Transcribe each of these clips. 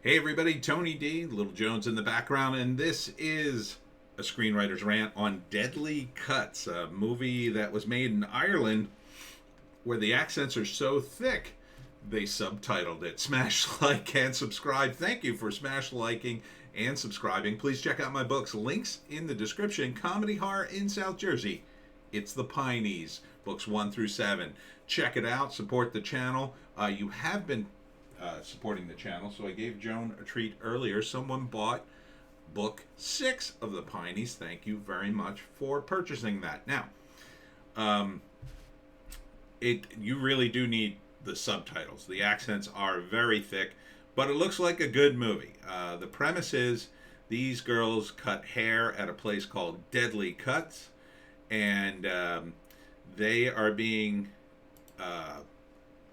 Hey everybody, Tony D, Little Jones in the background, and this is a screenwriter's rant on Deadly Cuts, a movie that was made in Ireland where the accents are so thick they subtitled it. Smash like and subscribe. Thank you for smash liking and subscribing. Please check out my books. Links in the description. Comedy Horror in South Jersey. It's the Pineys, books 1 through 7. Check it out. Support the channel. You have been supporting the channel, so I gave Joan a treat earlier. Someone bought book 6 of the Pineys. Thank you very much for purchasing that. Now, you really do need the subtitles. The accents are very thick, but it looks like a good movie. The premise is these girls cut hair at a place called Deadly Cuts, and they are being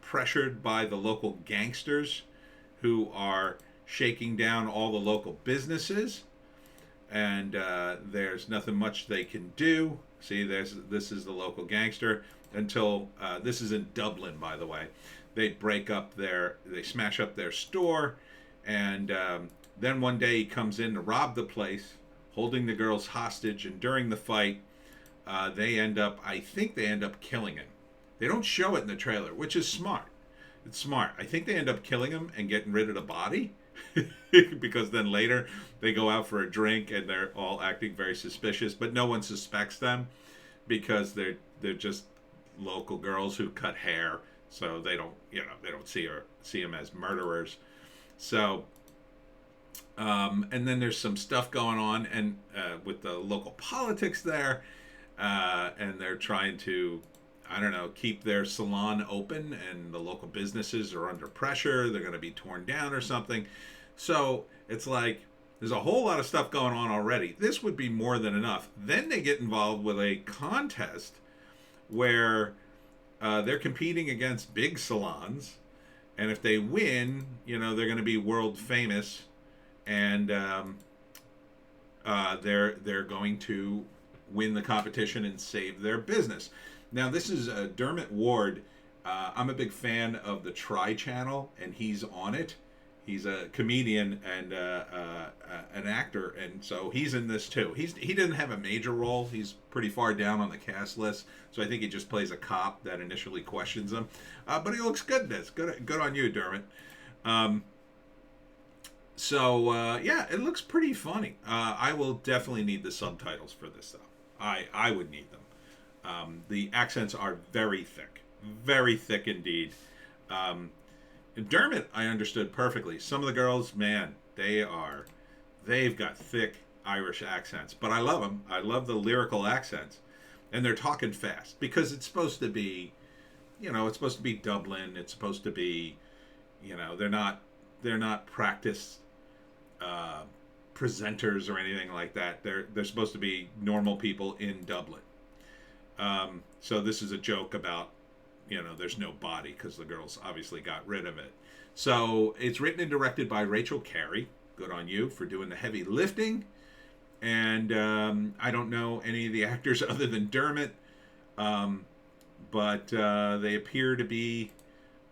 pressured by the local gangsters who are shaking down all the local businesses, and there's nothing much they can do. See, this is the local gangster until this is in Dublin, by the way. They smash up their store, and then one day he comes in to rob the place, holding the girls hostage, and during the fight, I think they end up killing him. They don't show it in the trailer, which is smart. It's smart. I think they end up killing him and getting rid of the body because then later they go out for a drink and they're all acting very suspicious, but no one suspects them because they're just local girls who cut hair, so they don't see them as murderers. So and then there's some stuff going on and with the local politics there, and they're trying to keep their salon open, and the local businesses are under pressure. They're going to be torn down or something. So it's like there's a whole lot of stuff going on already. This would be more than enough. Then they get involved with a contest where they're competing against big salons, and if they win, they're going to be world famous, and they're going to win the competition and save their business. Now, this is Dermot Ward. I'm a big fan of the Try channel, and he's on it. He's a comedian and an actor, and so he's in this too. He doesn't have a major role. He's pretty far down on the cast list, so I think he just plays a cop that initially questions him. But he looks good in this. Good on you, Dermot. Yeah, it looks pretty funny. I will definitely need the subtitles for this stuff. I would need them. The accents are very thick indeed. Dermot, I understood perfectly. Some of the girls, man, they've got thick Irish accents, but I love them. I love the lyrical accents, and they're talking fast because it's supposed to be, it's supposed to be Dublin. It's supposed to be, they're not practiced presenters or anything like that. They're supposed to be normal people in Dublin. So this is a joke about, there's no body because the girls obviously got rid of it. So it's written and directed by Rachel Carey. Good on you for doing the heavy lifting. And I don't know any of the actors other than Dermot, but they appear to be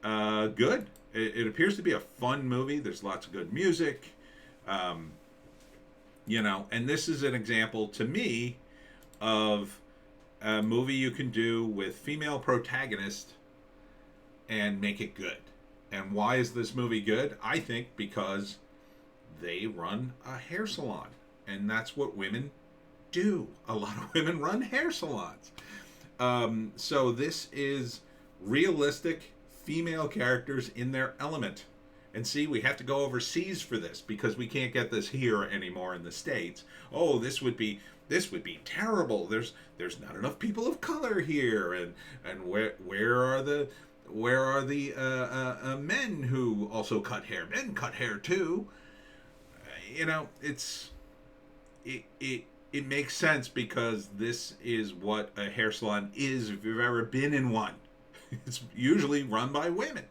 good. It appears to be a fun movie. There's lots of good music, and this is an example to me of a movie you can do with female protagonist and make it good. And why is this movie good? I think because they run a hair salon, and that's what women do. A lot of women run hair salons. So this is realistic female characters in their element. And see, we have to go overseas for this because we can't get this here anymore in the States. Oh, this would be terrible. There's not enough people of color here, and where are the men who also cut hair? Men cut hair too. It makes sense because this is what a hair salon is. If you've ever been in one, it's usually run by women.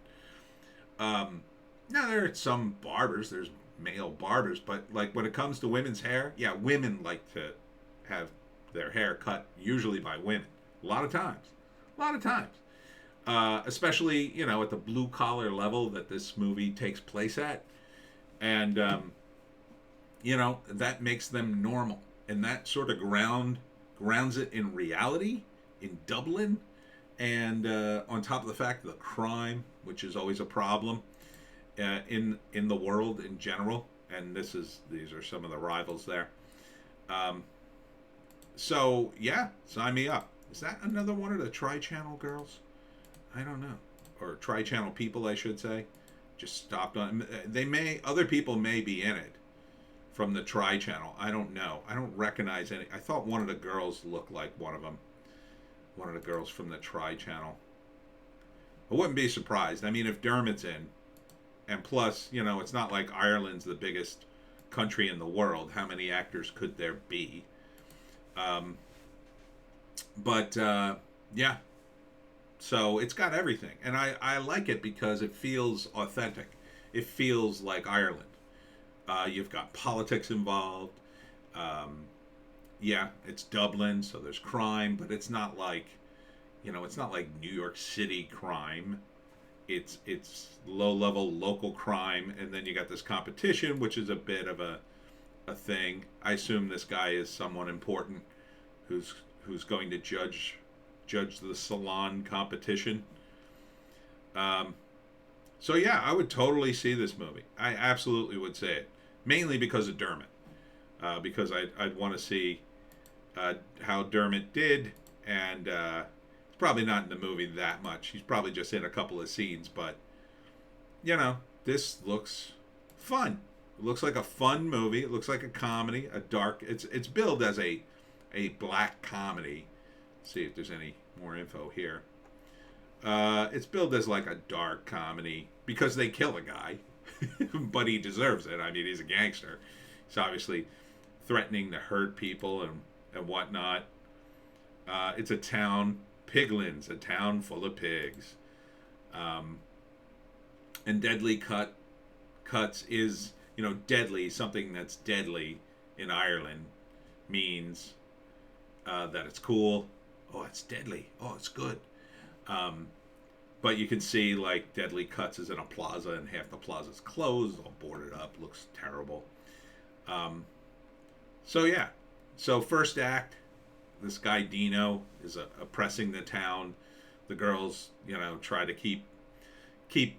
Now there are some barbers. There's male barbers, but like when it comes to women's hair, yeah, women like to have their hair cut usually by women. A lot of times. Especially, at the blue collar level that this movie takes place at. And that makes them normal, and that sort of grounds it in reality in Dublin, and on top of the fact of the crime, which is always a problem in the world in general, and these are some of the rivals there. Um, so yeah, sign me up. Is that another one of the Tri-Channel girls? I don't know, or Tri-Channel people, I should say. Just stopped on. They may other people may be in it from the Tri-Channel. I don't know. I don't recognize any. I thought one of the girls looked like one of them. One of the girls from the Tri-Channel. I wouldn't be surprised. I mean, if Dermot's in, and plus, it's not like Ireland's the biggest country in the world. How many actors could there be? Um, but yeah, so it's got everything, and I like it because it feels authentic. It feels like Ireland. You've got politics involved. Um, yeah, it's Dublin, so there's crime, but it's not like, it's not like New York City crime. It's low level local crime, and then you got this competition, which is a bit of a thing. I assume this guy is someone important who's going to judge the salon competition. Um, so yeah, I would totally see this movie. I absolutely would say it, mainly because of Dermot, because I'd want to see how Dermot did, and he's probably not in the movie that much. He's probably just in a couple of scenes, but this looks fun. It looks like a fun movie. It looks like a comedy, a dark. It's billed as a black comedy. Let's see if there's any more info here. It's billed as like a dark comedy because they kill a guy, but he deserves it. I mean, he's a gangster. He's obviously threatening to hurt people and whatnot. It's a town, Piglands, a town full of pigs. And deadly cuts is, deadly, something that's deadly in Ireland means that it's cool. Oh, it's deadly. Oh, it's good. But you can see like Deadly Cuts is in a plaza, and half the plaza's closed, all boarded up, looks terrible. So yeah, so first act, this guy Dino is oppressing the town. The girls, try to keep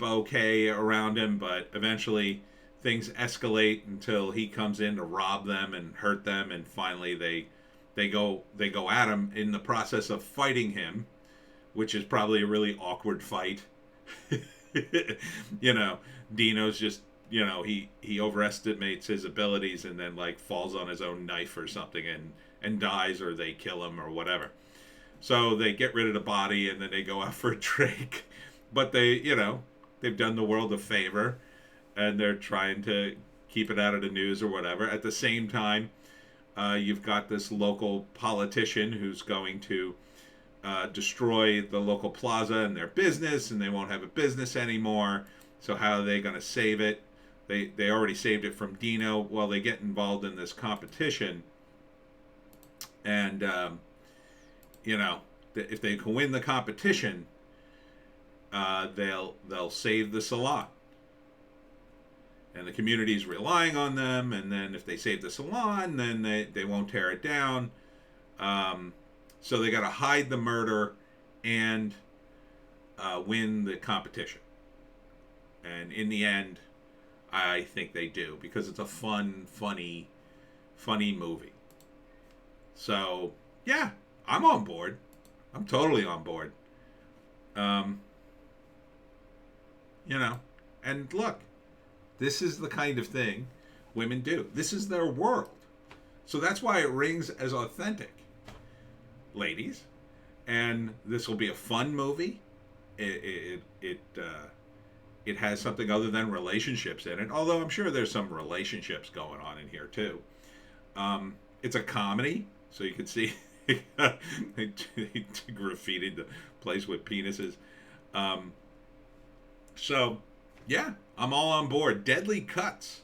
okay around him, but eventually things escalate until he comes in to rob them and hurt them, and finally they go at him in the process of fighting him, which is probably a really awkward fight. Dino's just, he overestimates his abilities and then like falls on his own knife or something and dies, or they kill him or whatever. So they get rid of the body and then they go out for a drink. But they've done the world a favor, and they're trying to keep it out of the news or whatever. At the same time, you've got this local politician who's going to destroy the local plaza and their business, and they won't have a business anymore. So how are they going to save it? They already saved it from Dino. Well, they get involved in this competition, and if they can win the competition, they'll save the salon, and the community's relying on them. And then if they save the salon, then they won't tear it down. So they got to hide the murder and win the competition. And in the end, I think they do, because it's a funny movie. So yeah, I'm on board. I'm totally on board. And look, this is the kind of thing women do. This is their world. So that's why it rings as authentic, ladies. And this will be a fun movie. It has something other than relationships in it, although I'm sure there's some relationships going on in here too. It's a comedy, so you can see they graffitied the place with penises. So yeah, I'm all on board. Deadly Cuts,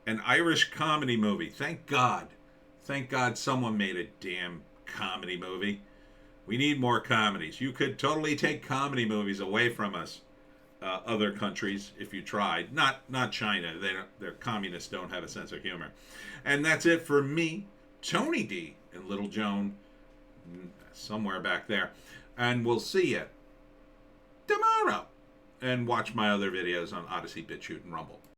an Irish comedy movie. Thank God someone made a damn comedy movie. We need more comedies. You could totally take comedy movies away from us. other countries if you tried. Not China. Their communists don't have a sense of humor. And that's it for me, Tony D, and Little Joan, somewhere back there. And we'll see you tomorrow. And watch my other videos on Odysee, Bitchute, and Rumble.